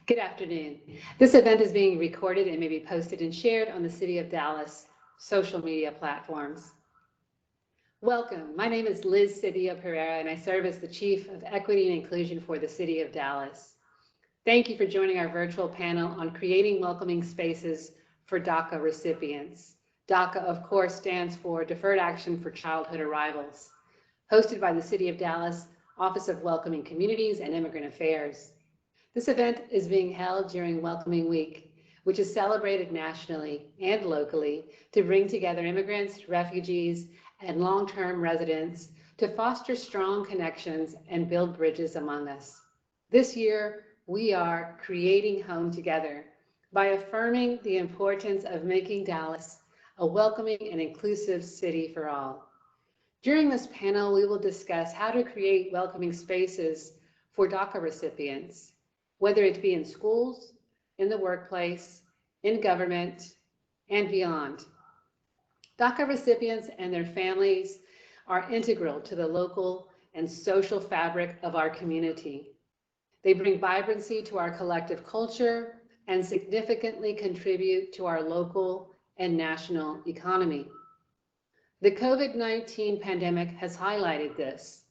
Good afternoon. This event is being recorded and may be posted and shared on the City of Dallas social media platforms. Welcome. My name is Liz Cedillo Pereira, and I serve as the Chief of Equity and Inclusion for the City of Dallas. Thank you for joining our virtual panel on creating welcoming spaces for DACA recipients. DACA, of course, stands for Deferred Action for Childhood Arrivals, hosted by the City of Dallas Office of Welcoming Communities and Immigrant Affairs. This event is being held during Welcoming Week, which is celebrated nationally and locally to bring together immigrants, refugees, and long-term residents to foster strong connections and build bridges among us. This year, we are creating home together by affirming the importance of making Dallas a welcoming and inclusive city for all. During this panel, we will discuss how to create welcoming spaces for DACA recipients, whether it be in schools, in the workplace, in government, and beyond. DACA recipients and their families are integral to the local and social fabric of our community. They bring vibrancy to our collective culture and significantly contribute to our local and national economy. The COVID-19 pandemic has highlighted this.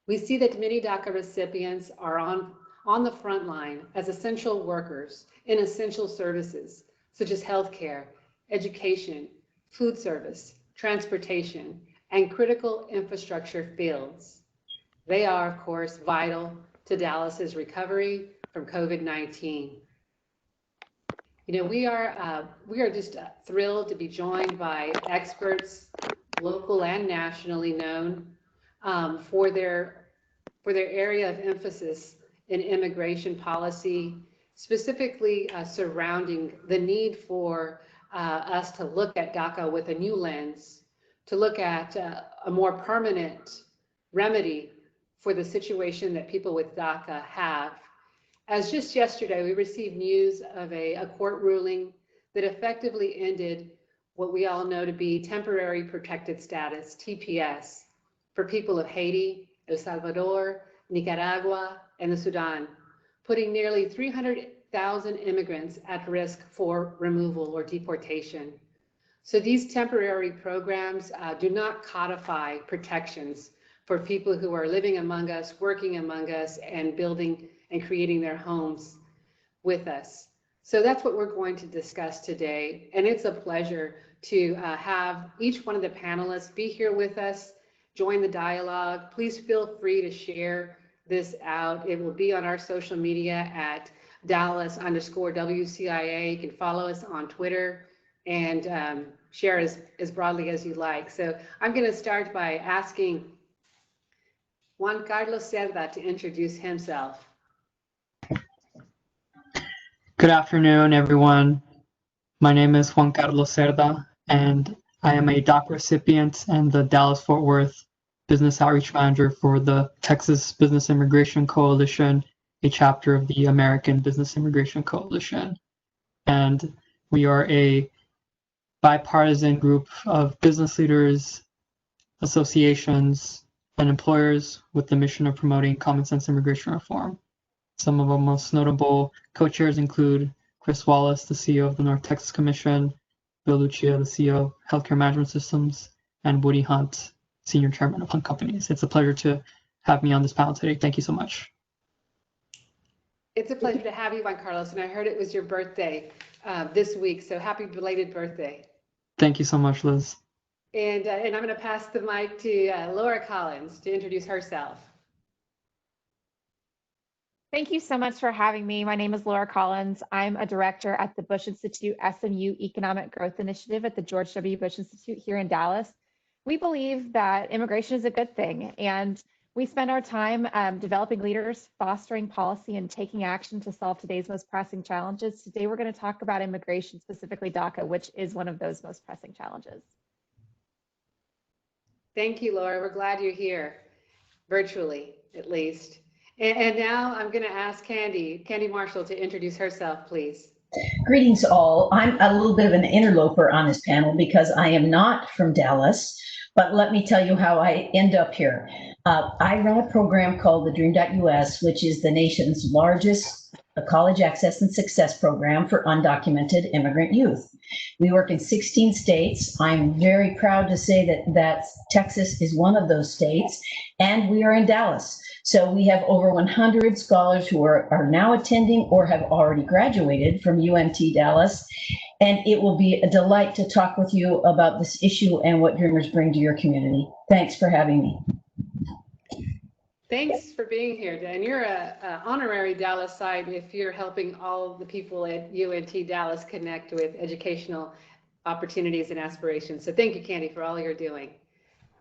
We see that many DACA recipients are on the front line as essential workers in essential services such as healthcare, education, food service, transportation, and critical infrastructure fields. They are, of course, vital to Dallas's recovery from COVID-19. You know, we are just thrilled to be joined by experts, local and nationally known, for their area of emphasis in immigration policy, specifically surrounding the need for us to look at DACA with a new lens, to look at a more permanent remedy for the situation that people with DACA have. As just yesterday, we received news of a court ruling that effectively ended what we all know to be temporary protected status, TPS, for people of Haiti, El Salvador, Nicaragua, and the Sudan, putting nearly 300,000 immigrants at risk for removal or deportation. So these temporary programs do not codify protections for people who are living among us, working among us, and building and creating their homes with us. So that's what we're going to discuss today. And it's a pleasure to have each one of the panelists be here with us, join the dialogue. Please feel free to share this out. It will be on our social media at Dallas_WCIA. You can follow us on Twitter and share as broadly as you like. So I'm going to start by asking Juan Carlos Cerda to introduce himself. Good afternoon, everyone. My name is Juan Carlos Cerda, and I am a DACA recipient and the Dallas-Fort Worth Business Outreach Manager for the Texas Business Immigration Coalition, a chapter of the American Business Immigration Coalition. And we are a bipartisan group of business leaders, associations, and employers with the mission of promoting common sense immigration reform. Some of our most notable co-chairs include Chris Wallace, the CEO of the North Texas Commission, Bill Lucia, the CEO of Healthcare Management Systems, and Woody Hunt, Senior Chairman of Hunt Companies. It's a pleasure to have me on this panel today. Thank you so much. It's a pleasure to have you, Juan Carlos, and I heard it was your birthday this week, so happy belated birthday. Thank you so much, Liz. And I'm going to pass the mic to Laura Collins to introduce herself. Thank you so much for having me. My name is Laura Collins. I'm a director at the Bush Institute SMU Economic Growth Initiative at the George W. Bush Institute here in Dallas. We believe that immigration is a good thing, and we spend our time developing leaders, fostering policy, and taking action to solve today's most pressing challenges. Today, we're going to talk about immigration, specifically DACA, which is one of those most pressing challenges. Thank you, Laura. We're glad you're here, virtually at least. And now I'm going to ask Candy Marshall to introduce herself, please. Greetings all. I'm a little bit of an interloper on this panel because I am not from Dallas, but let me tell you how I end up here. I run a program called the Dream.us, which is the nation's largest a college access and success program for undocumented immigrant youth. We work in 16 states. I'm very proud to say that Texas is one of those states, and we are in Dallas. So we have over 100 scholars who are now attending or have already graduated from UNT Dallas. And it will be a delight to talk with you about this issue and what Dreamers bring to your community. Thanks for having me. Thanks for being here, Dan. You're an honorary Dallas site if you're helping all the people at UNT Dallas connect with educational opportunities and aspirations. So thank you, Candy, for all you're doing.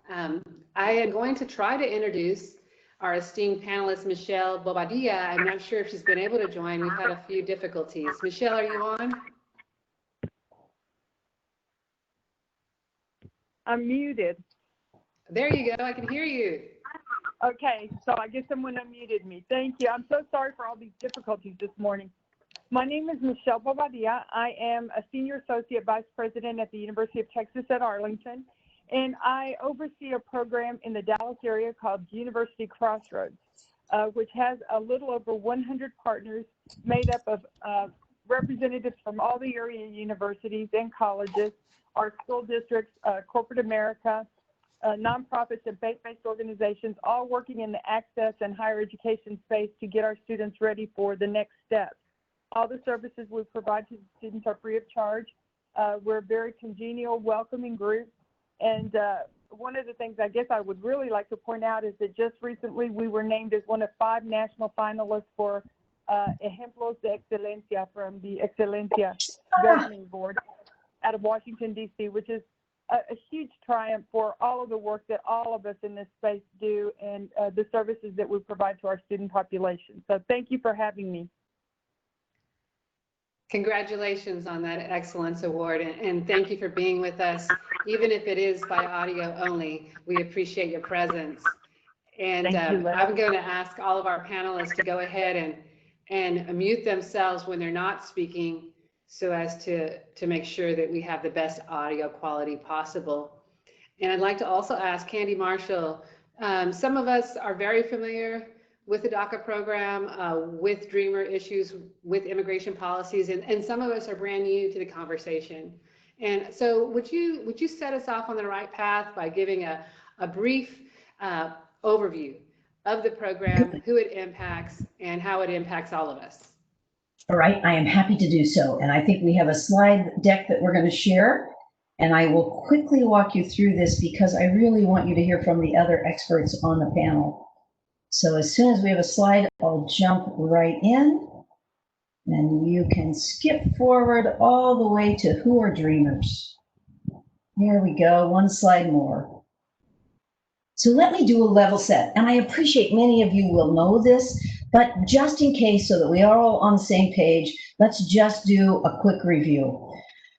I am going to try to introduce our esteemed panelist, Michelle Bobadilla. I'm not sure if she's been able to join. We've had a few difficulties. Michelle, are you on? I'm muted. There you go. I can hear you. Okay, so I guess someone unmuted me. Thank you. I'm so sorry for all these difficulties this morning. My name is Michelle Bobadilla. I am a Senior Associate Vice President at the University of Texas at Arlington, and I oversee a program in the Dallas area called University Crossroads, which has a little over 100 partners made up of representatives from all the area universities and colleges, our school districts, corporate America, nonprofits and faith-based organizations, all working in the access and higher education space to get our students ready for the next step. All the services we provide to the students are free of charge. We're a very congenial, welcoming group. And one of the things I guess I would really like to point out is that just recently we were named as one of 5 national finalists for Ejemplos de Excelencia from the Excelencia Governing Board out of Washington, D.C., which is a huge triumph for all of the work that all of us in this space do and the services that we provide to our student population. So thank you for having me. Congratulations on that Excellence Award, and thank you for being with us. Even if it is by audio only, we appreciate your presence. And I'm going to ask all of our panelists to go ahead and mute themselves when they're not speaking, so as to make sure that we have the best audio quality possible. And I'd like to also ask Candy Marshall, some of us are very familiar with the DACA program, with Dreamer issues, with immigration policies, and some of us are brand new to the conversation. And so would you set us off on the right path by giving a brief overview of the program, who it impacts, and how it impacts all of us? All right, I am happy to do so. And I think we have a slide deck that we're going to share. And I will quickly walk you through this because I really want you to hear from the other experts on the panel. So as soon as we have a slide, I'll jump right in. And you can skip forward all the way to who are dreamers. There we go, one slide more. So let me do a level set. And I appreciate many of you will know this, but just in case, so that we are all on the same page, let's just do a quick review.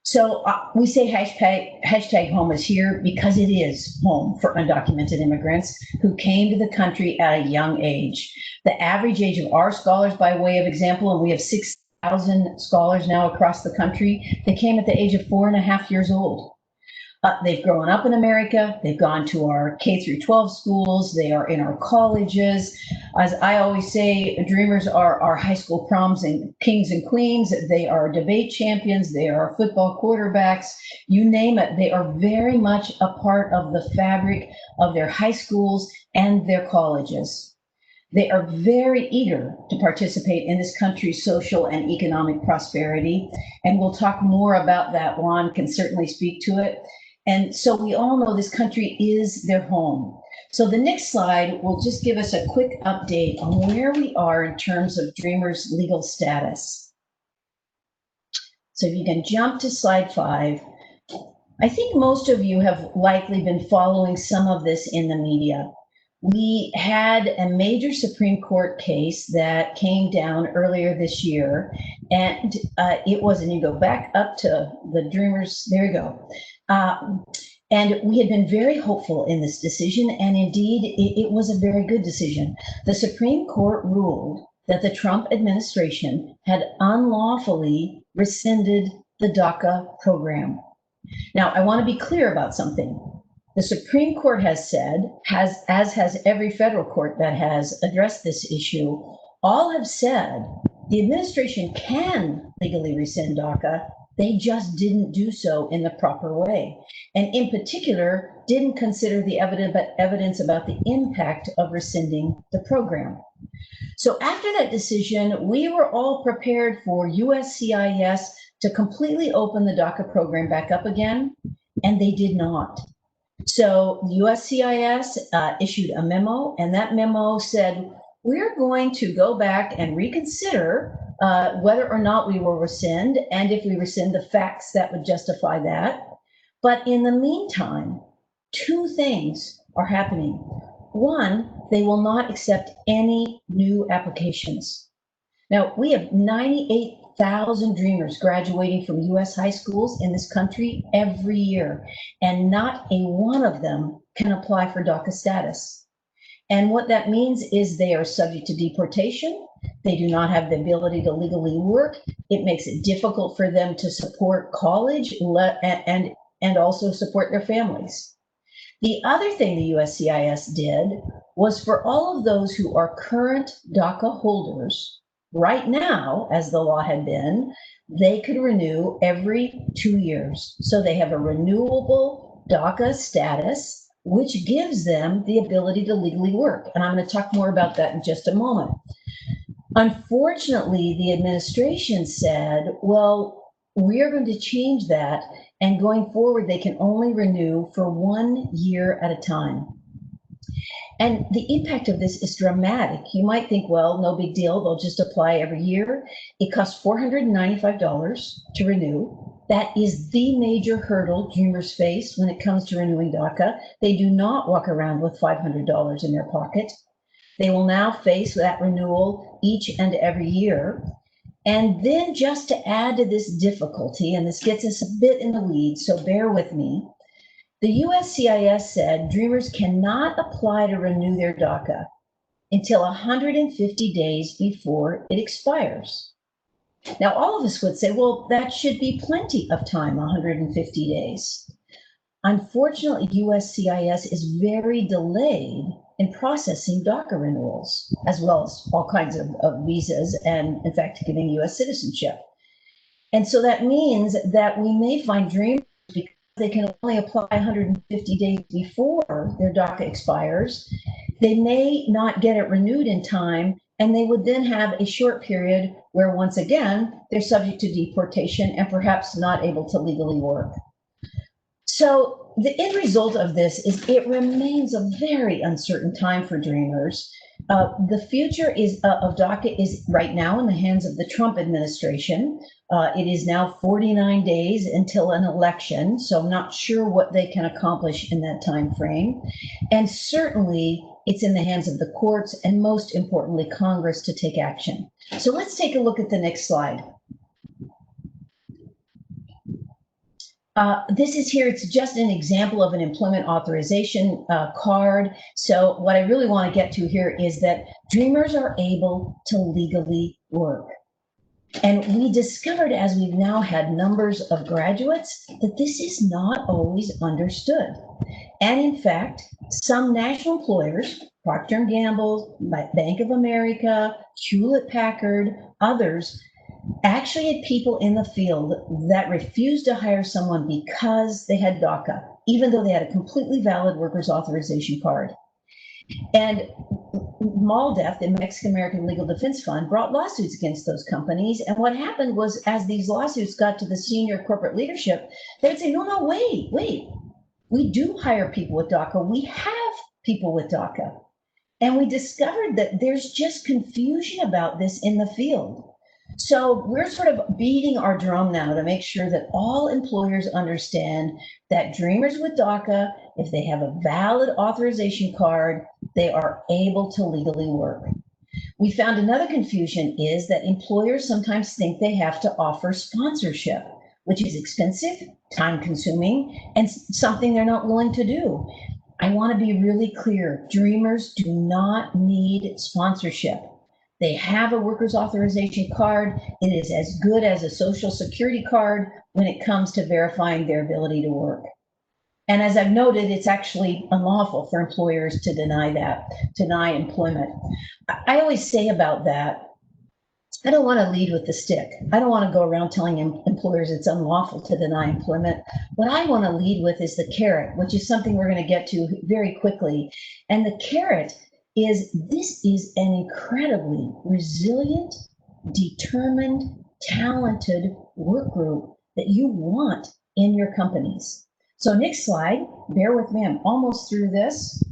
So we say hashtag home is here because it is home for undocumented immigrants who came to the country at a young age. The average age of our scholars, by way of example, and we have 6,000 scholars now across the country, they came at the age of 4.5 years old. They've grown up in America. They've gone to our K through 12 schools. They are in our colleges. As I always say, Dreamers are our high school proms and kings and queens. They are debate champions. They are football quarterbacks. You name it. They are very much a part of the fabric of their high schools and their colleges. They are very eager to participate in this country's social and economic prosperity. And we'll talk more about that. Juan can certainly speak to it. And so we all know this country is their home. So the next slide will just give us a quick update on where we are in terms of Dreamers' legal status. So if you can jump to slide 5. I think most of you have likely been following some of this in the media. We had a major Supreme Court case that came down earlier this year, and it was, and you go back up to the Dreamers, there you go. And we had been very hopeful in this decision, and indeed, it was a very good decision. The Supreme Court ruled that the Trump administration had unlawfully rescinded the DACA program. Now, I want to be clear about something. The Supreme Court has said, as has every federal court that has addressed this issue, all have said the administration can legally rescind DACA. They just didn't do so in the proper way. And in particular, didn't consider the evidence about the impact of rescinding the program. So after that decision, we were all prepared for USCIS to completely open the DACA program back up again, and they did not. So USCIS issued a memo, and that memo said, we're going to go back and reconsider whether or not we will rescind, and if we rescind, the facts that would justify that. But in the meantime, two things are happening. One, they will not accept any new applications. Now, we have 98,000 Dreamers graduating from US high schools in this country every year, and not a one of them can apply for DACA status. And what that means is they are subject to deportation. They do not have the ability to legally work. It makes it difficult for them to support college and also support their families. The other thing the USCIS did was for all of those who are current DACA holders, right now, as the law had been, they could renew every 2 years. So they have a renewable DACA status, which gives them the ability to legally work. And I'm going to talk more about that in just a moment. Unfortunately, the administration said, well, we are going to change that, and going forward, they can only renew for 1 year at a time. And the impact of this is dramatic. You might think, well, no big deal, they'll just apply every year. It costs $495 to renew. That is the major hurdle Dreamers face when it comes to renewing DACA. They do not walk around with $500 in their pocket. They will now face that renewal each and every year. And then just to add to this difficulty, and this gets us a bit in the weeds, so bear with me, the USCIS said Dreamers cannot apply to renew their DACA until 150 days before it expires. Now, all of us would say, well, that should be plenty of time, 150 days. Unfortunately, USCIS is very delayed in processing DACA renewals, as well as all kinds of visas and, in fact, giving US citizenship. And so that means that we may find Dreamers, because they can only apply 150 days before their DACA expires, they may not get it renewed in time, and they would then have a short period where, once again, they're subject to deportation and perhaps not able to legally work. So the end result of this is it remains a very uncertain time for Dreamers. The future of DACA is right now in the hands of the Trump administration. It is now 49 days until an election, so I'm not sure what they can accomplish in that time frame. And certainly it's in the hands of the courts and, most importantly, Congress to take action. So let's take a look at the next slide. This is here, it's just an example of an employment authorization card. So what I really want to get to here is that Dreamers are able to legally work. And we discovered, as we've now had numbers of graduates, that this is not always understood. And in fact, some national employers, Procter & Gamble, Bank of America, Hewlett Packard, others, actually had people in the field that refused to hire someone because they had DACA, even though they had a completely valid workers' authorization card. And MALDEF, the Mexican American Legal Defense Fund, brought lawsuits against those companies. And what happened was, as these lawsuits got to the senior corporate leadership, they would say, no, wait. We do hire people with DACA. We have people with DACA. And we discovered that there's just confusion about this in the field. So we're sort of beating our drum now to make sure that all employers understand that Dreamers with DACA, if they have a valid authorization card, they are able to legally work. We found another confusion is that employers sometimes think they have to offer sponsorship, which is expensive, time-consuming, and something they're not willing to do. I want to be really clear. Dreamers do not need sponsorship. They have a workers' authorization card. It is as good as a Social Security card when it comes to verifying their ability to work. And as I've noted, it's actually unlawful for employers to deny employment. I always say about that, I don't want to lead with the stick. I don't want to go around telling employers it's unlawful to deny employment. What I want to lead with is the carrot, which is something we're going to get to very quickly. And the carrot is this is an incredibly resilient, determined, talented work group that you want in your companies. So next slide, bear with me, I'm almost through this.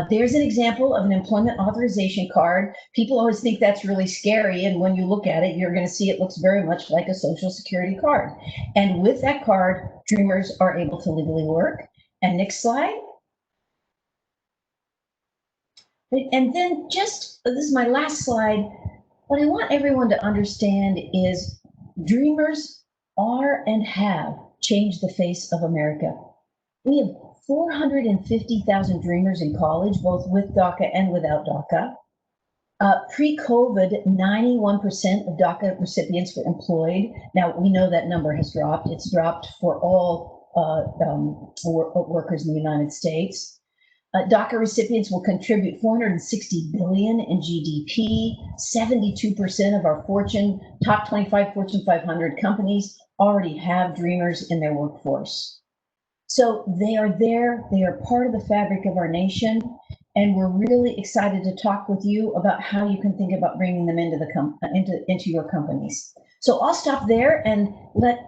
There's an example of an employment authorization card. People always think that's really scary, and when you look at it, you're going to see it looks very much like a Social Security card. And with that card, Dreamers are able to legally work. And next slide. And then this is my last slide. What I want everyone to understand is Dreamers are and have changed the face of America. We have 450,000 Dreamers in college, both with DACA and without DACA. Pre-COVID, 91% of DACA recipients were employed. Now, we know that number has dropped. It's dropped for all workers in the United States. DACA recipients will contribute $460 billion in GDP. 72% of our top 25 Fortune 500 companies already have Dreamers in their workforce. So they are there, they are part of the fabric of our nation, and we're really excited to talk with you about how you can think about bringing them into your companies. So I'll stop there and let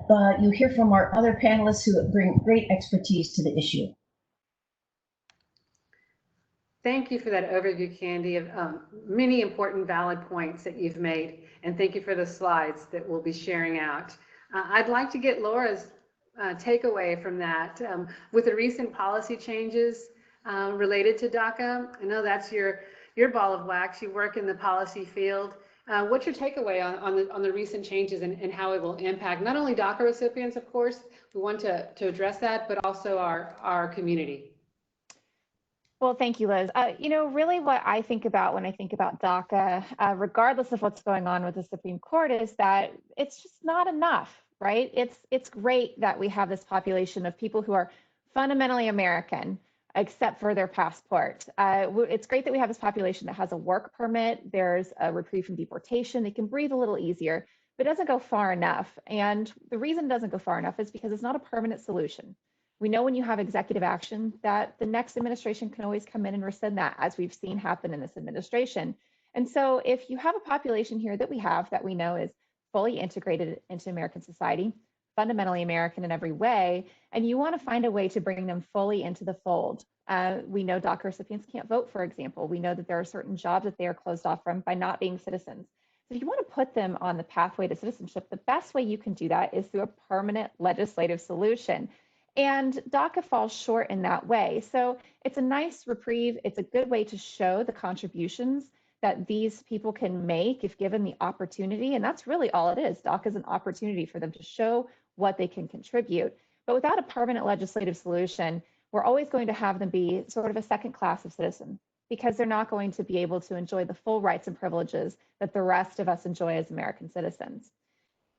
you hear from our other panelists who bring great expertise to the issue. Thank you for that overview, Candy, of many important valid points that you've made, and thank you for the slides that we'll be sharing out. I'd like to get Laura's takeaway from that. With the recent policy changes related to DACA, I know that's your ball of wax. You work in the policy field. What's your takeaway on the recent changes and how it will impact not only DACA recipients, of course, we want to address that, but also our community? Well, thank you, Liz. Really what I think about when I think about DACA, regardless of what's going on with the Supreme Court, is that it's just not enough, right? It's great that we have this population of people who are fundamentally American, except for their passport. It's great that we have this population that has a work permit. There's a reprieve from deportation. They can breathe a little easier, but it doesn't go far enough. And the reason it doesn't go far enough is because it's not a permanent solution. We know when you have executive action that the next administration can always come in and rescind that, as we've seen happen in this administration. And so if you have a population here that we know is fully integrated into American society, fundamentally American in every way, and you want to find a way to bring them fully into the fold. We know DACA recipients can't vote, for example. We know that there are certain jobs that they are closed off from by not being citizens. So if you want to put them on the pathway to citizenship, the best way you can do that is through a permanent legislative solution. And DACA falls short in that way. So it's a nice reprieve. It's a good way to show the contributions that these people can make if given the opportunity. And that's really all it is. DACA is an opportunity for them to show what they can contribute. But without a permanent legislative solution, we're always going to have them be sort of a second class of citizen, because they're not going to be able to enjoy the full rights and privileges that the rest of us enjoy as American citizens.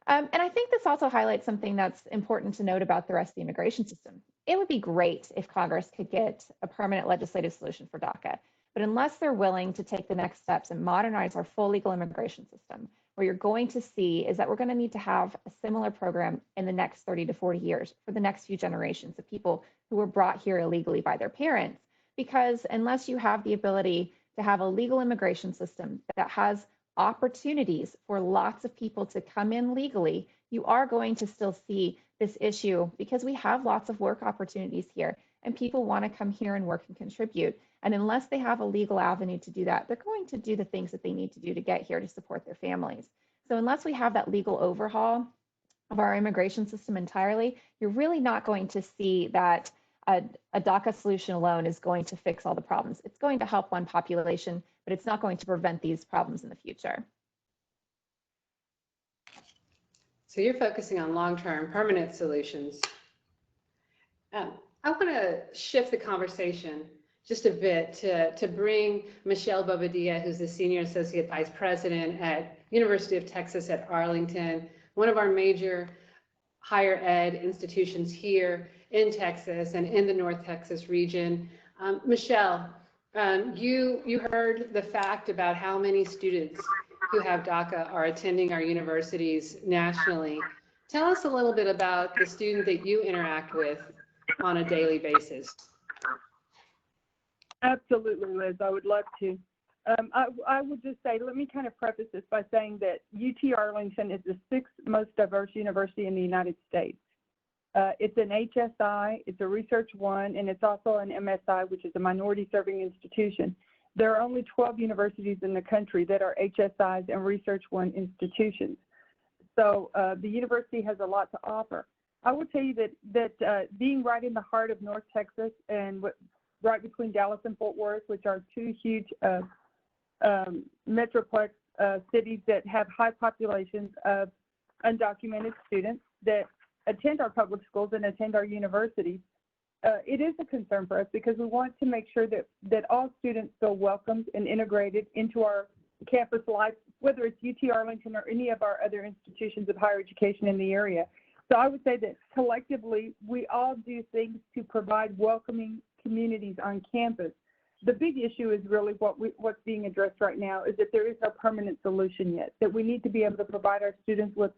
And I think this also highlights something that's important to note about the rest of the immigration system. It would be great if Congress could get a permanent legislative solution for DACA, but unless they're willing to take the next steps and modernize our full legal immigration system, what you're going to see is that we're going to need to have a similar program in the next 30 to 40 years for the next few generations of people who were brought here illegally by their parents. Because unless you have the ability to have a legal immigration system that has opportunities for lots of people to come in legally, you are going to still see this issue, because we have lots of work opportunities here and people want to come here and work and contribute. And unless they have a legal avenue to do that, they're going to do the things that they need to do to get here to support their families. So unless we have that legal overhaul of our immigration system entirely, you're really not going to see that a DACA solution alone is going to fix all the problems. It's going to help one population, but it's not going to prevent these problems in the future. So you're focusing on long-term permanent solutions. I want to shift the conversation just a bit to bring Michelle Bobadilla, who's the Senior Associate Vice President at University of Texas at Arlington, one of our major higher ed institutions here in Texas and in the North Texas region. Michelle, you heard the fact about how many students who have DACA are attending our universities nationally. Tell us a little bit about the student that you interact with on a daily basis. Absolutely, Liz. I would love to. I would just say, let me kind of preface this by saying that UT Arlington is the 6th most diverse university in the United States. It's an HSI, it's a Research 1, and it's also an MSI, which is a minority serving institution. There are only 12 universities in the country that are HSIs and Research 1 institutions. So the university has a lot to offer. I will tell you that being right in the heart of North Texas and right between Dallas and Fort Worth, which are two huge metroplex cities that have high populations of undocumented students that attend our public schools and attend our universities, it is a concern for us because we want to make sure that all students feel welcomed and integrated into our campus life, whether it's UT Arlington or any of our other institutions of higher education in the area. So I would say that collectively, we all do things to provide welcoming communities on campus. The big issue is really what's being addressed right now is that there is no permanent solution yet, that we need to be able to provide our students with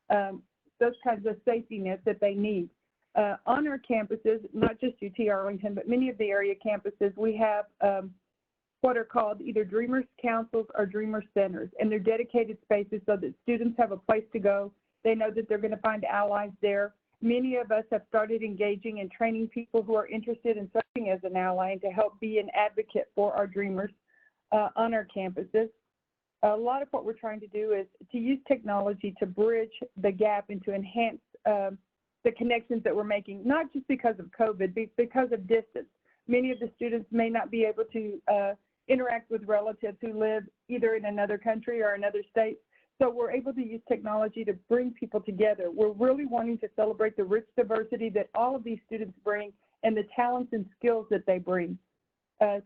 those kinds of safety nets that they need. On our campuses, not just UT Arlington, but many of the area campuses, we have what are called either Dreamers Councils or Dreamer Centers, and they're dedicated spaces so that students have a place to go. They know that they're going to find allies there. Many of us have started engaging and training people who are interested in serving as an ally and to help be an advocate for our dreamers on our campuses. A lot of what we're trying to do is to use technology to bridge the gap and to enhance the connections that we're making, not just because of COVID, but because of distance. Many of the students may not be able to interact with relatives who live either in another country or another state. So we're able to use technology to bring people together. We're really wanting to celebrate the rich diversity that all of these students bring and the talents and skills that they bring.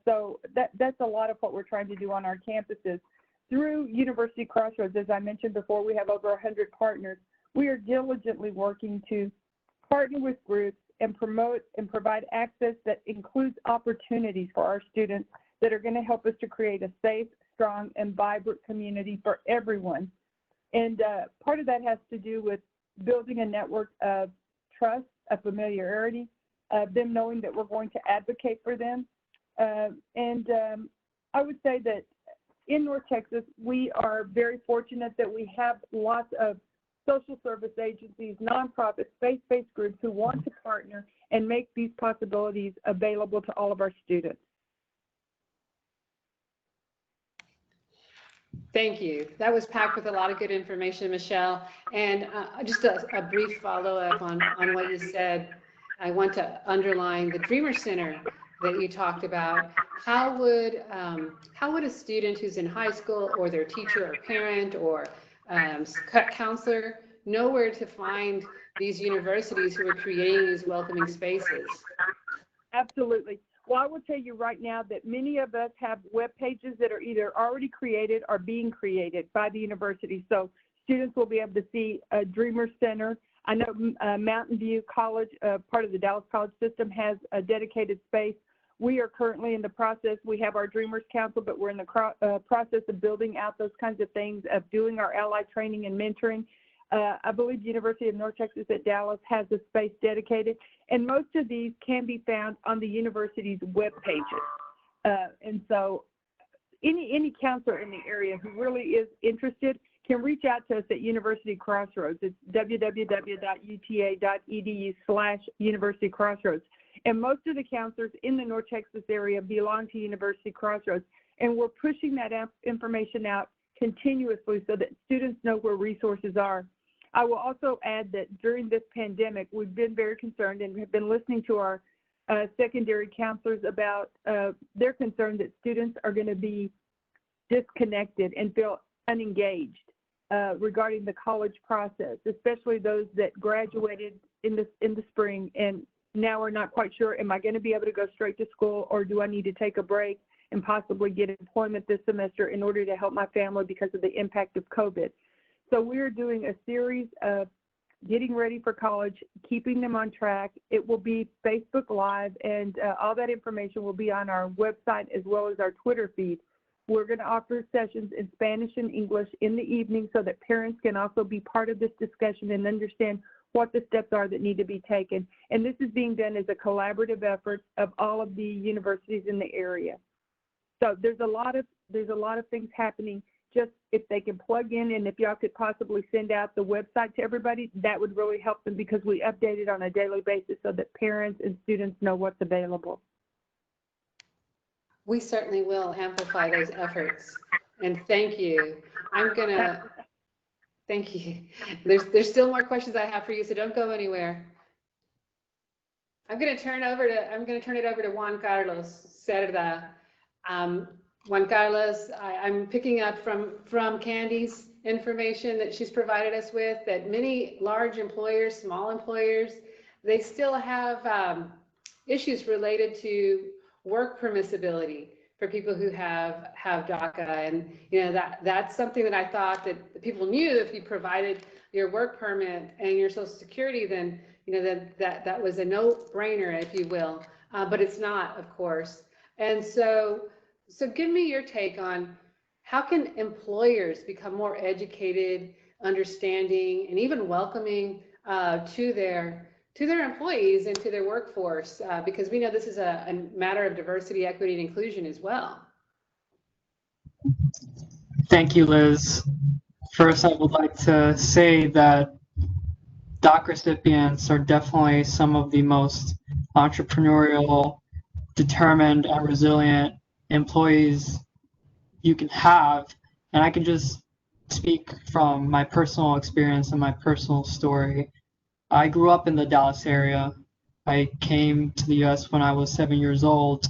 So that's a lot of what we're trying to do on our campuses. Through University Crossroads, as I mentioned before, we have over 100 partners. We are diligently working to partner with groups and promote and provide access that includes opportunities for our students that are going to help us to create a safe, strong, and vibrant community for everyone. And part of that has to do with building a network of trust, of familiarity, them knowing that we're going to advocate for them. I would say that in North Texas, we are very fortunate that we have lots of social service agencies, nonprofits, faith-based groups who want to partner and make these possibilities available to all of our students. Thank you. That was packed with a lot of good information, Michelle. And just a brief follow-up on what you said. I want to underline the Dreamer Center that you talked about. How would a student who's in high school or their teacher or parent or counselor know where to find these universities who are creating these welcoming spaces? Absolutely. Well, I will tell you right now that many of us have web pages that are either already created or being created by the university. So students will be able to see a Dreamer Center. I know Mountain View College, part of the Dallas College system, has a dedicated space. We are currently in the process. We have our Dreamers Council, but we're in the process of building out those kinds of things, of doing our ally training and mentoring. I believe the University of North Texas at Dallas has a space dedicated, and most of these can be found on the university's web pages. And so any counselor in the area who really is interested can reach out to us at University Crossroads. It's www.uta.edu/University Crossroads. And most of the counselors in the North Texas area belong to University Crossroads. And we're pushing that information out continuously so that students know where resources are. I will also add that during this pandemic, we've been very concerned and have been listening to our secondary counselors about their concern that students are going to be disconnected and feel unengaged regarding the college process, especially those that graduated in the spring and now are not quite sure, am I going to be able to go straight to school, or do I need to take a break and possibly get employment this semester in order to help my family because of the impact of COVID. So we're doing a series of getting ready for college, keeping them on track. It will be Facebook Live, and all that information will be on our website as well as our Twitter feed. We're going to offer sessions in Spanish and English in the evening so that parents can also be part of this discussion and understand what the steps are that need to be taken. And this is being done as a collaborative effort of all of the universities in the area. So there's a lot of things happening. Just if they can plug in, and if y'all could possibly send out the website to everybody, that would really help them, because we update it on a daily basis so that parents and students know what's available. We certainly will amplify those efforts. And thank you. Thank you. There's still more questions I have for you, so don't go anywhere. I'm going to turn it over to Juan Carlos Cerda. Juan Carlos, I'm picking up from Candy's information that she's provided us with, that many large employers, small employers, they still have issues related to work permissibility for people who have DACA. And that's something that I thought that people knew. If you provided your work permit and your Social Security, then that was a no-brainer, if you will. But it's not, of course. And so give me your take on how can employers become more educated, understanding, and even welcoming to their employees and to their workforce, because we know this is a matter of diversity, equity, and inclusion as well. Thank you, Liz. First, I would like to say that DACA recipients are definitely some of the most entrepreneurial, determined, and resilient employees you can have. And I can just speak from my personal experience and my personal story. I grew up in the Dallas area. I came to the US when I was 7 years old,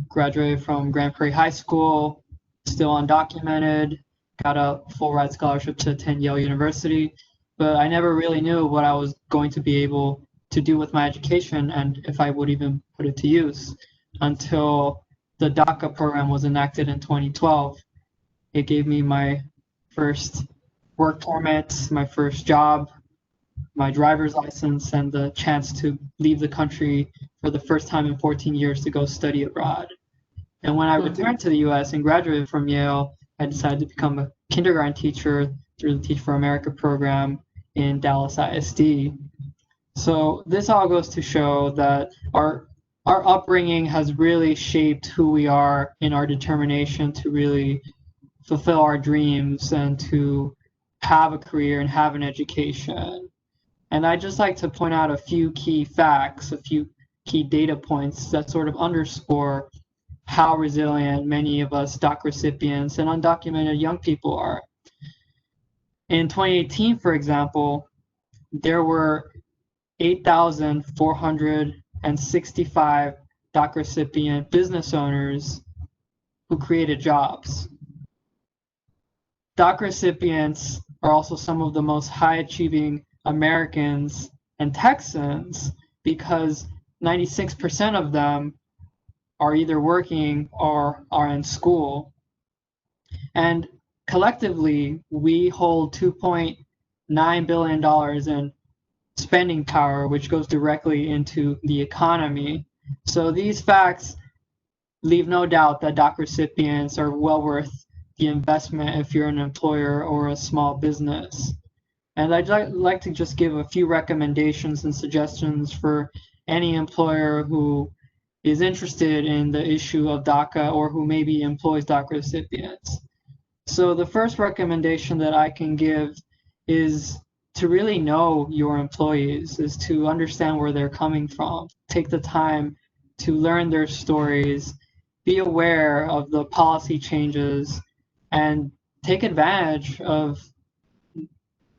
graduated from Grand Prairie High School, still undocumented, got a full ride scholarship to attend Yale University, but I never really knew what I was going to be able to do with my education and if I would even put it to use until the DACA program was enacted in 2012. It gave me my first work permit, my first job, my driver's license, and the chance to leave the country for the first time in 14 years to go study abroad. And when I returned to the US and graduated from Yale, I decided to become a kindergarten teacher through the Teach for America program in Dallas ISD. So this all goes to show that our upbringing has really shaped who we are in our determination to really fulfill our dreams and to have a career and have an education. And I'd just like to point out a few key facts, a few key data points that sort of underscore how resilient many of us DACA recipients and undocumented young people are. In 2018, for example, there were 8,465 DACA recipient business owners who created jobs. DACA recipients are also some of the most high-achieving Americans and Texans because 96% of them are either working or are in school. And collectively, we hold $2.9 billion in spending power, which goes directly into the economy. So these facts leave no doubt that DACA recipients are well worth the investment if you're an employer or a small business. And I'd like to just give a few recommendations and suggestions for any employer who is interested in the issue of DACA or who maybe employs DACA recipients. So the first recommendation that I can give is to really know your employees, is to understand where they're coming from. Take the time to learn their stories, be aware of the policy changes, and take advantage of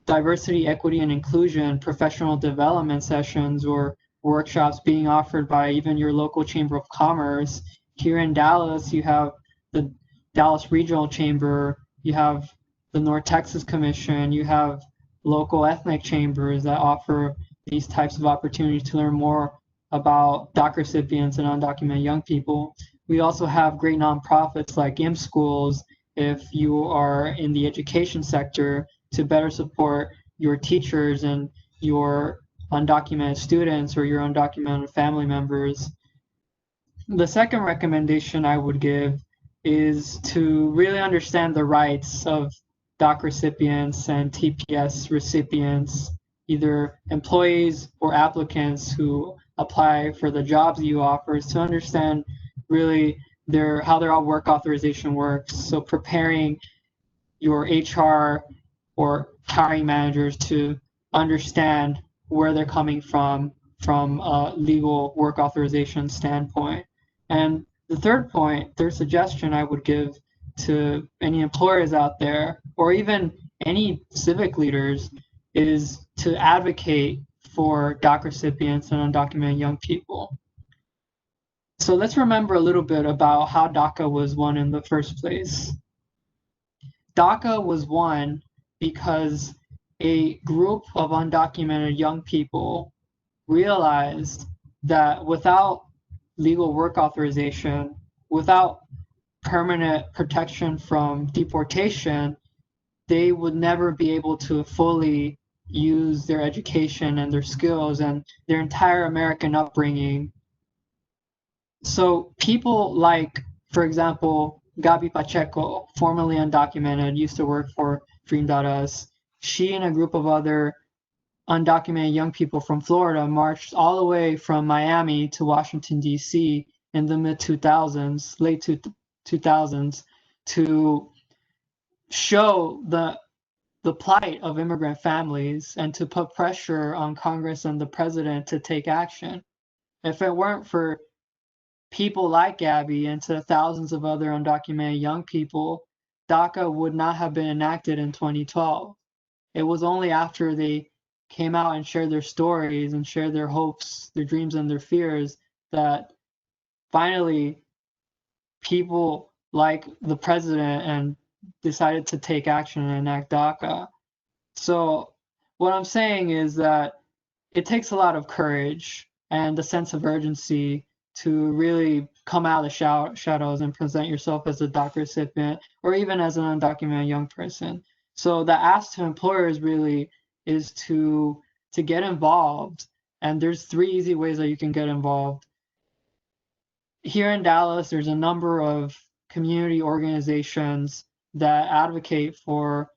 diversity, equity, and inclusion professional development sessions or workshops being offered by even your local Chamber of Commerce. Here in Dallas, you have the Dallas Regional Chamber, you have the North Texas Commission, you have local ethnic chambers that offer these types of opportunities to learn more about DACA recipients and undocumented young people. We also have great nonprofits like M-Schools if you are in the education sector to better support your teachers and your undocumented students or your undocumented family members. The second recommendation I would give is to really understand the rights of DACA recipients and TPS recipients, either employees or applicants who apply for the jobs you offer, is to understand really how their work authorization works. So preparing your HR or hiring managers to understand where they're coming from a legal work authorization standpoint. And the third suggestion I would give to any employers out there, or even any civic leaders, is to advocate for DACA recipients and undocumented young people. So let's remember a little bit about how DACA was won in the first place. DACA was won because a group of undocumented young people realized that without legal work authorization, without permanent protection from deportation, they would never be able to fully use their education and their skills and their entire American upbringing. So people like, for example, Gabi Pacheco, formerly undocumented, used to work for Dream.us. She and a group of other undocumented young people from Florida marched all the way from Miami to Washington, D.C. in the mid-2000s, late 2000s, to show the plight of immigrant families and to put pressure on Congress and the president to take action. If it weren't for people like Gabby and to thousands of other undocumented young people, DACA would not have been enacted in 2012. It was only after they came out and shared their stories and shared their hopes, their dreams, and their fears that finally people like the president and decided to take action and enact DACA. So what I'm saying is that it takes a lot of courage and a sense of urgency to really come out of the shadows and present yourself as a DACA recipient or even as an undocumented young person. So the ask to employers really is to get involved. And there's 3 easy ways that you can get involved. Here in Dallas, there's a number of community organizations that advocate for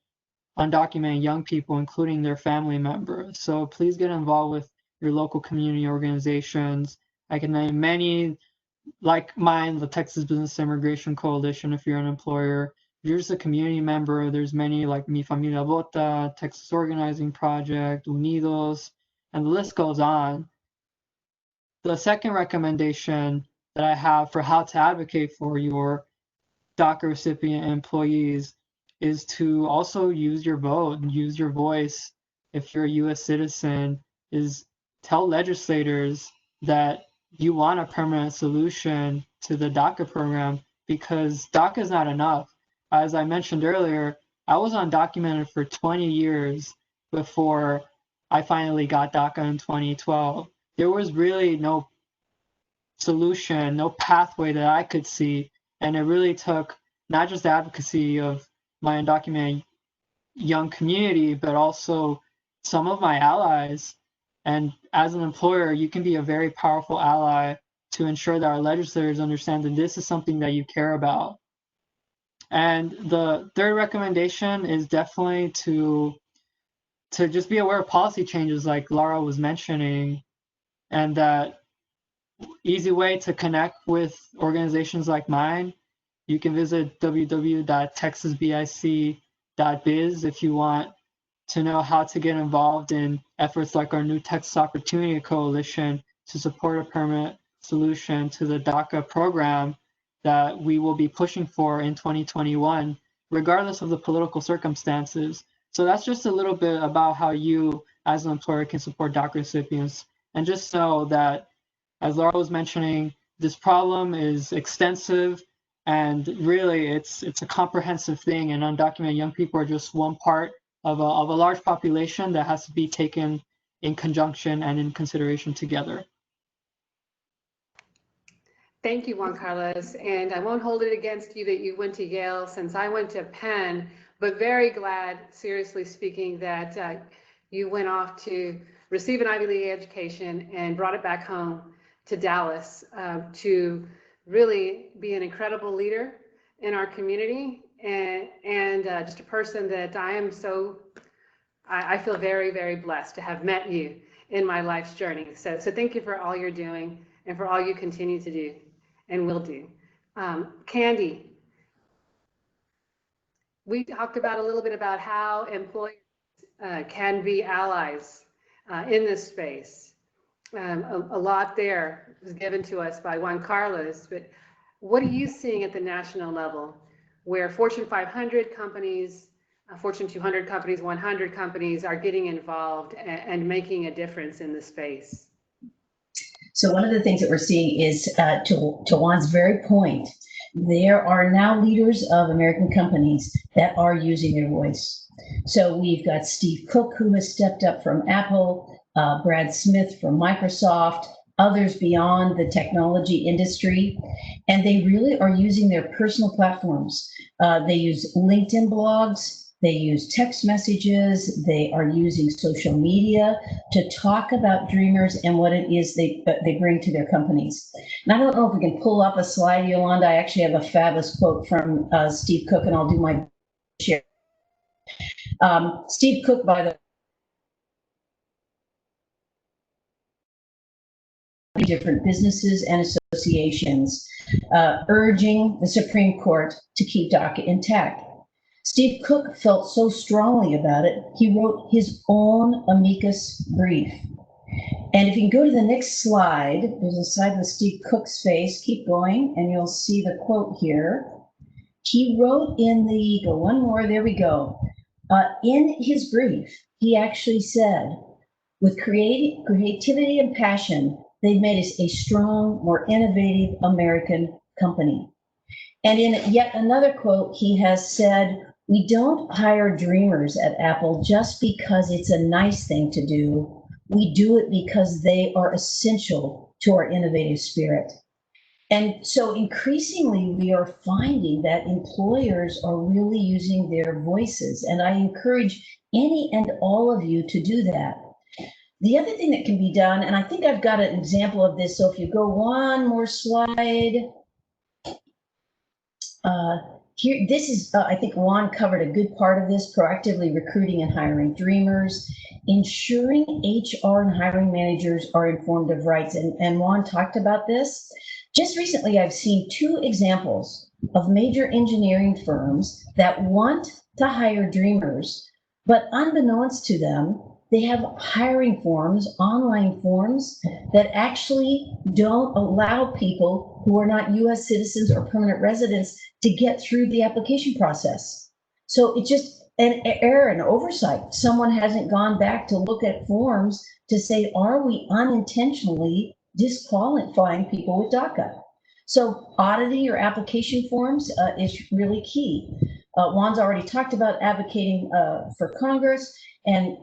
undocumented young people, including their family members. So please get involved with your local community organizations. I can name many, like mine, the Texas Business Immigration Coalition, if you're an employer. If you're just a community member, there's many like Mi Familia Vota, Texas Organizing Project, Unidos, and the list goes on. The second recommendation that I have for how to advocate for your DACA recipient employees is to also use your vote and use your voice. If you're a U.S. citizen, is tell legislators that you want a permanent solution to the DACA program, because DACA is not enough. As I mentioned earlier, I was undocumented for 20 years before I finally got DACA in 2012. There was really no solution, no pathway that I could see, and it really took not just the advocacy of my undocumented young community, but also some of my allies. And as an employer, you can be a very powerful ally to ensure that our legislators understand that this is something that you care about. And the third recommendation is definitely to just be aware of policy changes like Laura was mentioning, and that easy way to connect with organizations like mine. You can visit www.texasbic.biz if you want to know how to get involved in efforts like our new Texas Opportunity Coalition to support a permanent solution to the DACA program that we will be pushing for in 2021, regardless of the political circumstances. So that's just a little bit about how you, as an employer, can support DACA recipients. And just know that, as Laura was mentioning, this problem is extensive, and really it's a comprehensive thing, and undocumented young people are just one part of a large population that has to be taken in conjunction and in consideration together. Thank you, Juan Carlos. And I won't hold it against you that you went to Yale, since I went to Penn, but very glad, seriously speaking, that you went off to receive an Ivy League education and brought it back home to Dallas to really be an incredible leader in our community, and just a person that I feel very, very blessed to have met you in my life's journey. So thank you for all you're doing and for all you continue to do and will do. Candy, we talked about a little bit about how employers can be allies in this space. A lot there was given to us by Juan Carlos, but what are you seeing at the national level where Fortune 500 companies, Fortune 200 companies, 100 companies are getting involved and making a difference in the space? So one of the things that we're seeing is, to Juan's very point, there are now leaders of American companies that are using their voice. So we've got Steve Cook, who has stepped up from Apple, Brad Smith from Microsoft, others beyond the technology industry, and they really are using their personal platforms. They use LinkedIn blogs, they use text messages, they are using social media to talk about Dreamers and what it is they bring to their companies. And I don't know if we can pull up a slide, Yolanda. I actually have a fabulous quote from Steve Cook, and I'll do my share. Steve Cook, by the different businesses and associations, urging the Supreme Court to keep DACA intact. Steve Cook felt so strongly about it, he wrote his own amicus brief. And if you can go to the next slide, there's a slide with Steve Cook's face. Keep going, and you'll see the quote here. He wrote go one more, there we go. In his brief, he actually said, with creativity and passion, they've made us a strong, more innovative American company. And in yet another quote, he has said, we don't hire dreamers at Apple just because it's a nice thing to do. We do it because they are essential to our innovative spirit. And so increasingly, we are finding that employers are really using their voices. And I encourage any and all of you to do that. The other thing that can be done, and I think I've got an example of this. So if you go one more slide. Here, this is, I think Juan covered a good part of this, proactively recruiting and hiring dreamers, ensuring HR and hiring managers are informed of rights. And Juan talked about this. Just recently, I've seen two examples of major engineering firms that want to hire dreamers, but unbeknownst to them, they have hiring forms, online forms, that actually don't allow people who are not US citizens or permanent residents to get through the application process. So it's just an error and oversight. Someone hasn't gone back to look at forms to say, are we unintentionally disqualifying people with DACA? So auditing your application forms is really key. Juan's already talked about advocating for Congress and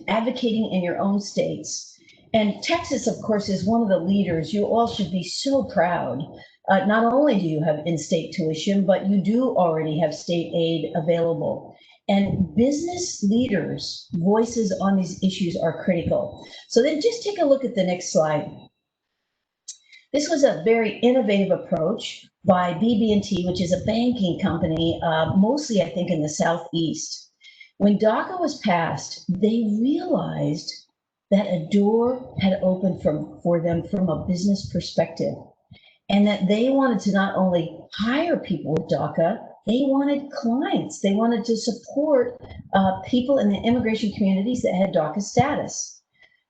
advocating in your own states. And Texas, of course, is one of the leaders. You all should be so proud. Not only do you have in-state tuition, but you do already have state aid available. And business leaders' voices on these issues are critical. So then just take a look at the next slide. This was a very innovative approach by BB&T, which is a banking company, mostly I think in the Southeast. When DACA was passed, they realized that a door had opened for them from a business perspective, and that they wanted to not only hire people with DACA, they wanted clients. They wanted to support people in the immigration communities that had DACA status.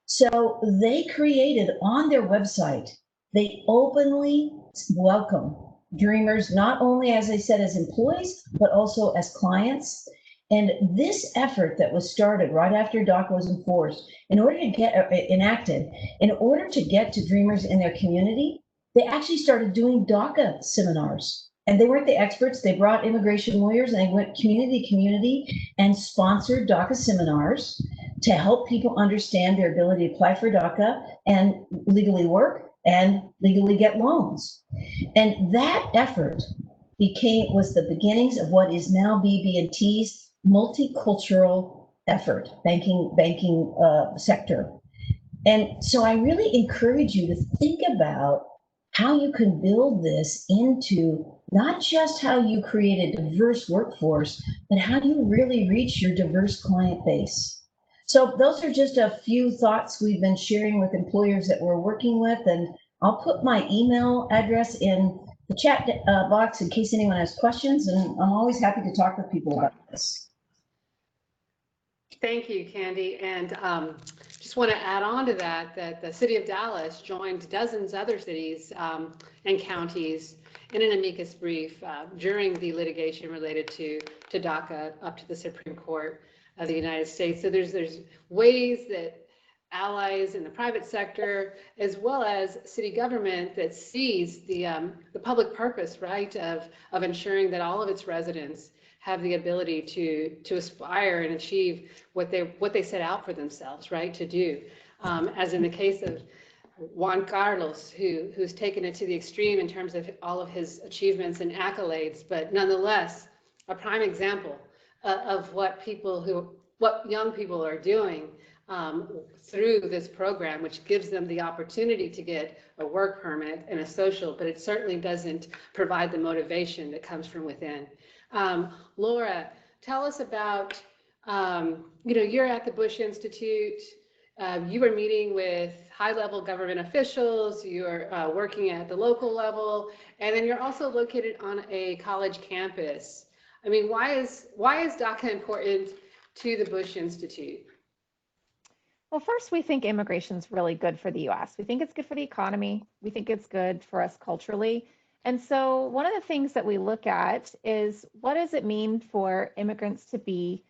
So they created on their website, they openly welcome dreamers, not only, as I said, as employees, but also as clients. And this effort that was started right after DACA was enforced, in order to get enacted, in order to get to dreamers in their community, they actually started doing DACA seminars. And they weren't the experts. They brought immigration lawyers and they went community to community and sponsored DACA seminars to help people understand their ability to apply for DACA and legally work and legally get loans. And that effort was the beginnings of what is now BB&T's multicultural effort, banking sector. And so I really encourage you to think about how you can build this into not just how you create a diverse workforce, but how do you really reach your diverse client base? So those are just a few thoughts we've been sharing with employers that we're working with, and I'll put my email address in the chat box in case anyone has questions, and I'm always happy to talk with people about this. Thank you, Candy. And just want to add on to that, that the city of Dallas joined dozens other cities and counties in an amicus brief during the litigation related to DACA up to the Supreme Court of the United States. So there's ways that allies in the private sector, as well as city government, that sees the public purpose, right, of ensuring that all of its residents have the ability to aspire and achieve what they set out for themselves, right, to do. As in the case of Juan Carlos, who's taken it to the extreme in terms of all of his achievements and accolades, but nonetheless, a prime example of what young people are doing through this program, which gives them the opportunity to get a work permit and a social, but it certainly doesn't provide the motivation that comes from within. Laura, tell us about, you're at the Bush Institute. You were meeting with high-level government officials. You're working at the local level, and then you're also located on a college campus. I mean, why is DACA important to the Bush Institute? Well, first, we think immigration is really good for the U.S. We think it's good for the economy. We think it's good for us culturally. And so one of the things that we look at is, what does it mean for immigrants to be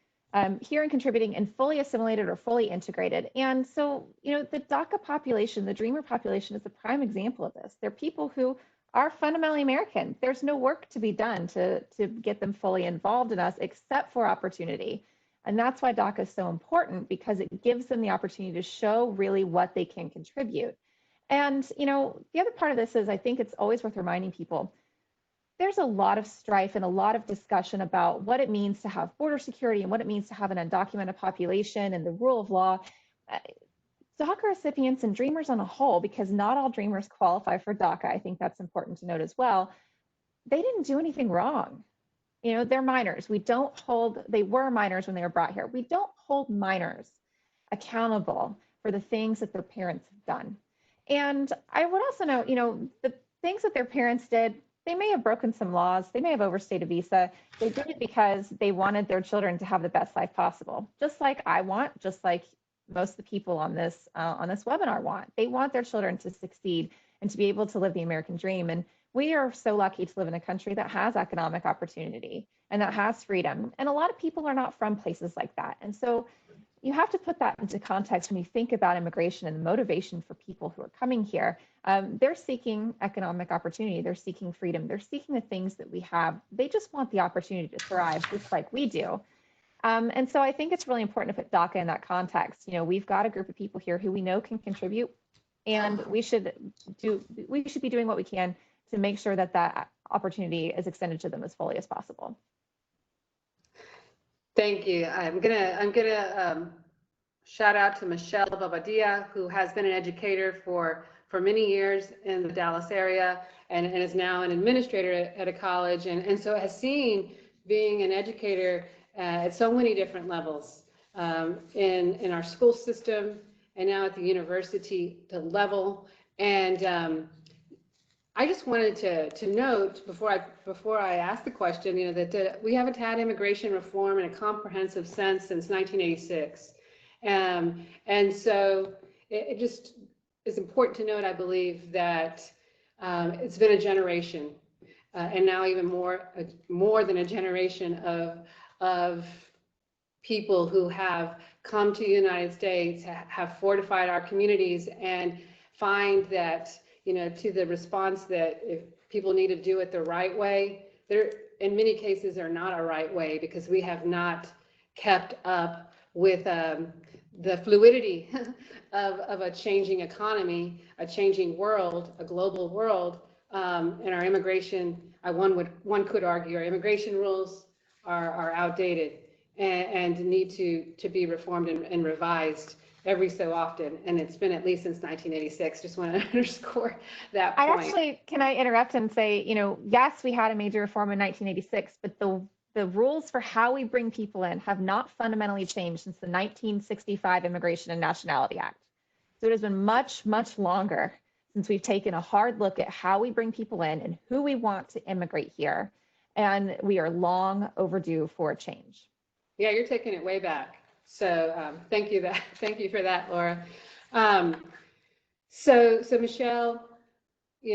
here and contributing and fully assimilated or fully integrated? And so, the DACA population, the Dreamer population, is a prime example of this. They're people who are fundamentally American. There's no work to be done to get them fully involved in us except for opportunity. And that's why DACA is so important, because it gives them the opportunity to show really what they can contribute. And, the other part of this is, I think it's always worth reminding people, there's a lot of strife and a lot of discussion about what it means to have border security and what it means to have an undocumented population and the rule of law. DACA recipients and Dreamers on a whole, because not all Dreamers qualify for DACA, I think that's important to note as well, they didn't do anything wrong. They're minors. They were minors when they were brought here. We don't hold minors accountable for the things that their parents have done. And I would also note, the things that their parents did, they may have broken some laws. They may have overstayed a visa. They did it because they wanted their children to have the best life possible. Just like I want, just like most of the people on this webinar want. They want their children to succeed and to be able to live the American dream. And we are so lucky to live in a country that has economic opportunity and that has freedom. And a lot of people are not from places like that. And so you have to put that into context when you think about immigration and the motivation for people who are coming here. They're seeking economic opportunity. They're seeking freedom. They're seeking the things that we have. They just want the opportunity to thrive, just like we do. And so I think it's really important to put DACA in that context. We've got a group of people here who we know can contribute, and we should be doing what we can to make sure that that opportunity is extended to them as fully as possible. Thank you. I'm gonna shout out to Michelle Bobadilla, who has been an educator for many years in the Dallas area and is now an administrator at a college, and so has seen being an educator at so many different levels in our school system and now at the university level. And I just wanted to note before I ask the question, that we haven't had immigration reform in a comprehensive sense since 1986, and so it just is important to note, I believe, that it's been a generation, and now even more than a generation of people who have come to the United States, have fortified our communities, and find that, to the response that if people need to do it the right way, there in many cases are not a right way, because we have not kept up with the fluidity of a changing economy, a changing world, a global world, and our immigration, one could argue our immigration rules are outdated and need to be reformed and revised every so often, and it's been at least since 1986. Just want to underscore that I point. actually, can I interrupt and say, yes, we had a major reform in 1986, but the rules for how we bring people in have not fundamentally changed since the 1965 Immigration and Nationality Act. So it has been much, much longer since we've taken a hard look at how we bring people in and who we want to immigrate here. And we are long overdue for a change. Yeah, you're taking it way back. So thank you for that, Laura. So Michelle,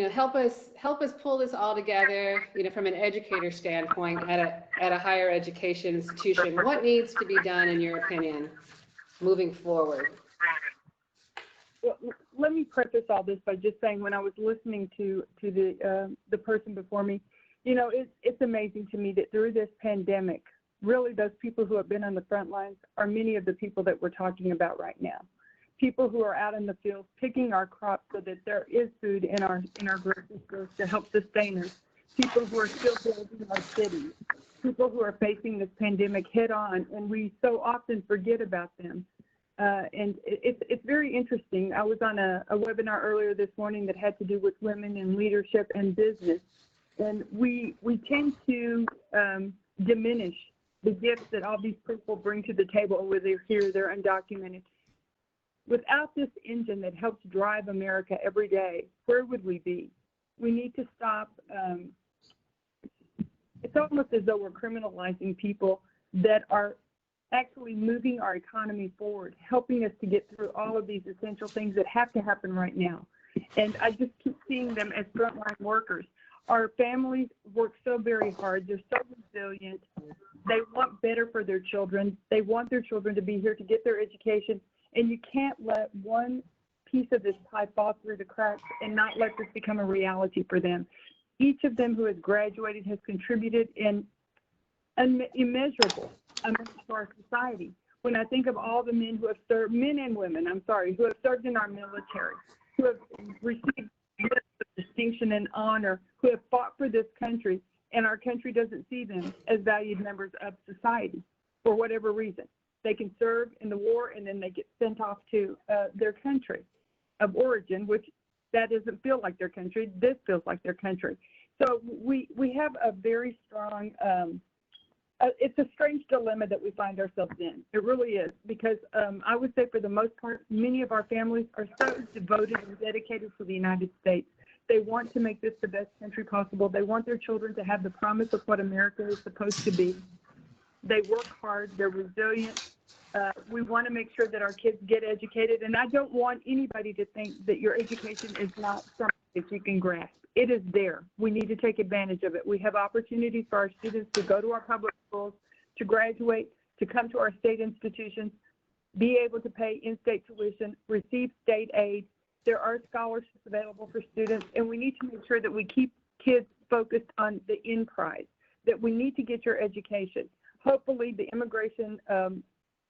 help us pull this all together, from an educator standpoint at a higher education institution. What needs to be done, in your opinion, moving forward? Well, let me preface all this by just saying, when I was listening to the person before me, it's amazing to me that through this pandemic, really those people who have been on the front lines are many of the people that we're talking about right now. People who are out in the fields picking our crops so that there is food in our grocery stores to help sustain us. People who are still building our cities. People who are facing this pandemic head on, and we so often forget about them. And it's very interesting. I was on a webinar earlier this morning that had to do with women in leadership and business, and we tend to diminish the gifts that all these people bring to the table, whether they're here, they're undocumented. Without this engine that helps drive America every day, where would we be? We need to stop. It's almost as though we're criminalizing people that are actually moving our economy forward, helping us to get through all of these essential things that have to happen right now. And I just keep seeing them as frontline workers. Our families work so very hard. They're so resilient. They want better for their children. They want their children to be here to get their education. And you can't let one piece of this pie fall through the cracks and not let this become a reality for them. Each of them who has graduated has contributed in immeasurable amounts to our society. When I think of all the men who have served, men and women, who have served in our military, who have received distinction and honor, who have fought for this country, and our country doesn't see them as valued members of society for whatever reason. They can serve in the war and then they get sent off to their country of origin, which that doesn't feel like their country. This feels like their country. So we have a very strong, it's a strange dilemma that we find ourselves in. It really is, because I would say for the most part, many of our families are so devoted and dedicated to the United States. They want to make this the best country possible. They want their children to have the promise of what America is supposed to be. They work hard. They're resilient. We want to make sure that our kids get educated. And I don't want anybody to think that your education is not something that you can grasp. It is there. We need to take advantage of it. We have opportunities for our students to go to our public schools, to graduate, to come to our state institutions, be able to pay in-state tuition, receive state aid. There are scholarships available for students, and we need to make sure that we keep kids focused on the end prize, that we need to get your education. Hopefully the immigration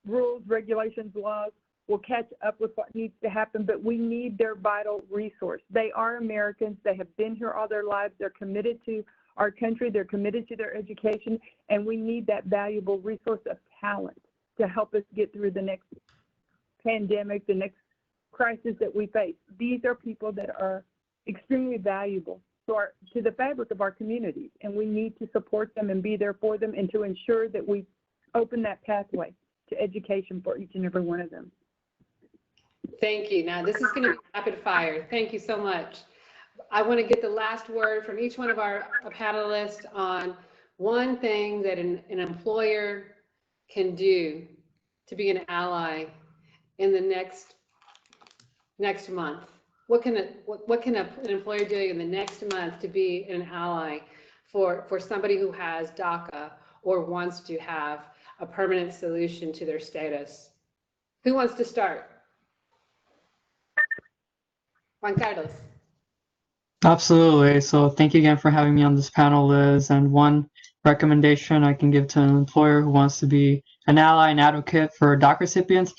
rules, regulations, laws will catch up with what needs to happen, but we need their vital resource. They are Americans. They have been here all their lives. They're committed to our country. They're committed to their education, and we need that valuable resource of talent to help us get through the next pandemic, the next crisis that we face. These are people that are extremely valuable to the fabric of our communities, and we need to support them and be there for them and to ensure that we open that pathway to education for each and every one of them. Thank you. Now, this is going to be rapid fire. Thank you so much. I want to get the last word from each one of our panelists on one thing that an employer can do to be an ally in the next month. What can an employer do in the next month to be an ally for somebody who has DACA or wants to have a permanent solution to their status? Who wants to start? Juan Carlos. Absolutely. So thank you again for having me on this panel, Liz. And one recommendation I can give to an employer who wants to be an ally and advocate for DACA recipients,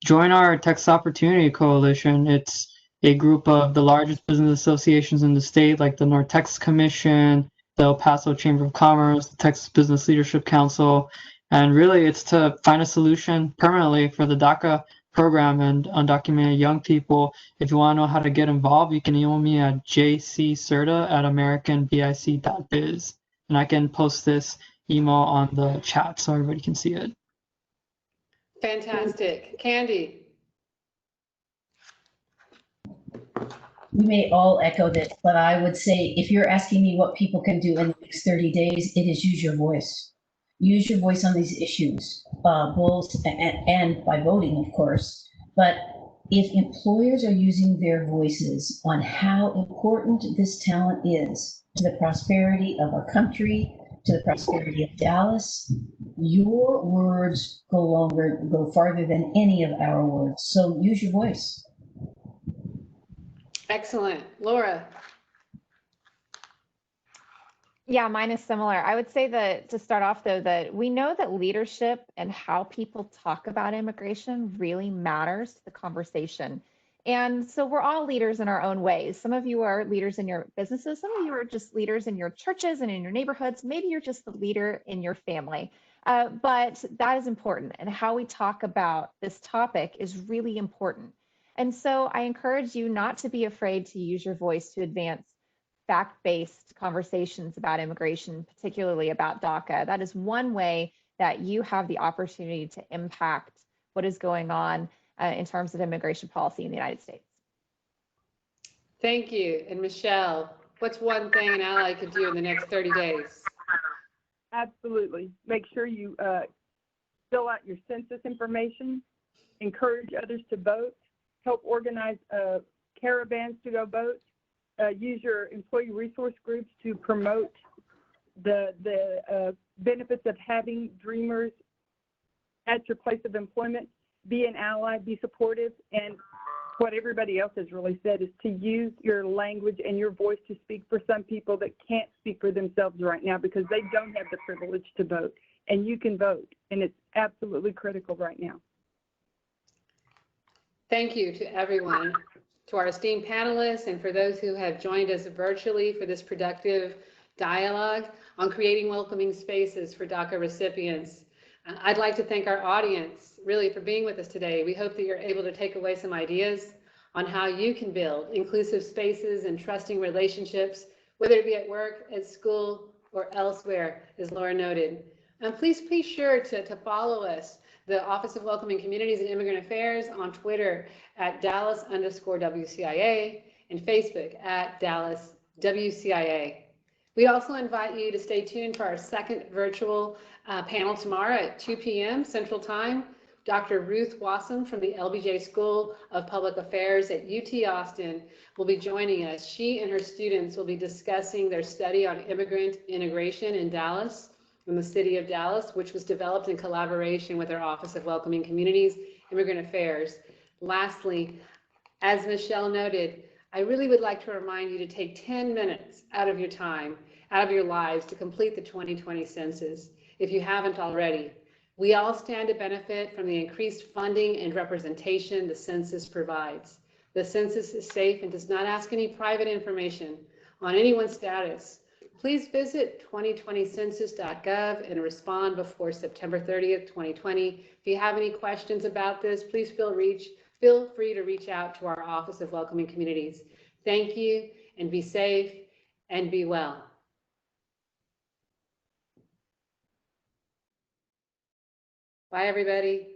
join our Texas Opportunity Coalition. It's a group of the largest business associations in the state, like the North Texas Commission, the El Paso Chamber of Commerce, the Texas Business Leadership Council. And really, it's to find a solution permanently for the DACA program and undocumented young people. If you want to know how to get involved, you can email me at jcserta@americanbic.biz, and I can post this email on the chat so everybody can see it. Fantastic. Candy. We may all echo this, but I would say if you're asking me what people can do in the next 30 days, it is use your voice. Use your voice on these issues, both and by voting, of course. But if employers are using their voices on how important this talent is to the prosperity of our country, to the prosperity of Dallas, your words go farther than any of our words. So use your voice. Excellent. Laura. Yeah, mine is similar. I would say that to start off, though, that we know that leadership and how people talk about immigration really matters to the conversation. And so we're all leaders in our own ways. Some of you are leaders in your businesses. Some of you are just leaders in your churches and in your neighborhoods. Maybe you're just the leader in your family. But that is important. And how we talk about this topic is really important. And so I encourage you not to be afraid to use your voice to advance fact-based conversations about immigration, particularly about DACA. That is one way that you have the opportunity to impact what is going on in terms of immigration policy in the United States. Thank you. And Michelle, what's one thing an ally could do in the next 30 days? Absolutely. Make sure you fill out your census information, encourage others to vote, help organize caravans to go vote, use your employee resource groups to promote the benefits of having Dreamers at your place of employment. Be an ally, be supportive, and what everybody else has really said is to use your language and your voice to speak for some people that can't speak for themselves right now because they don't have the privilege to vote, and you can vote, and it's absolutely critical right now. Thank you to everyone, to our esteemed panelists, and for those who have joined us virtually for this productive dialogue on creating welcoming spaces for DACA recipients. I'd like to thank our audience really for being with us today. We hope that you're able to take away some ideas on how you can build inclusive spaces and trusting relationships, whether it be at work, at school, or elsewhere, as Laura noted. And please be sure to follow us, the Office of Welcoming Communities and Immigrant Affairs, on Twitter at Dallas_WCIA and Facebook at Dallas WCIA. We also invite you to stay tuned for our second virtual panel tomorrow at 2 p.m. Central Time. Dr. Ruth Wassam from the LBJ School of Public Affairs at UT Austin will be joining us. She and her students will be discussing their study on immigrant integration in Dallas, in the city of Dallas, which was developed in collaboration with our Office of Welcoming Communities, Immigrant Affairs. Lastly, as Michelle noted, I really would like to remind you to take 10 minutes out of your time, out of your lives, to complete the 2020 census, if you haven't already. We all stand to benefit from the increased funding and representation the census provides. The census is safe and does not ask any private information on anyone's status. Please visit 2020census.gov and respond before September 30th, 2020. If you have any questions about this, please feel free to reach out to our Office of Welcoming Communities. Thank you, and be safe and be well. Bye, everybody.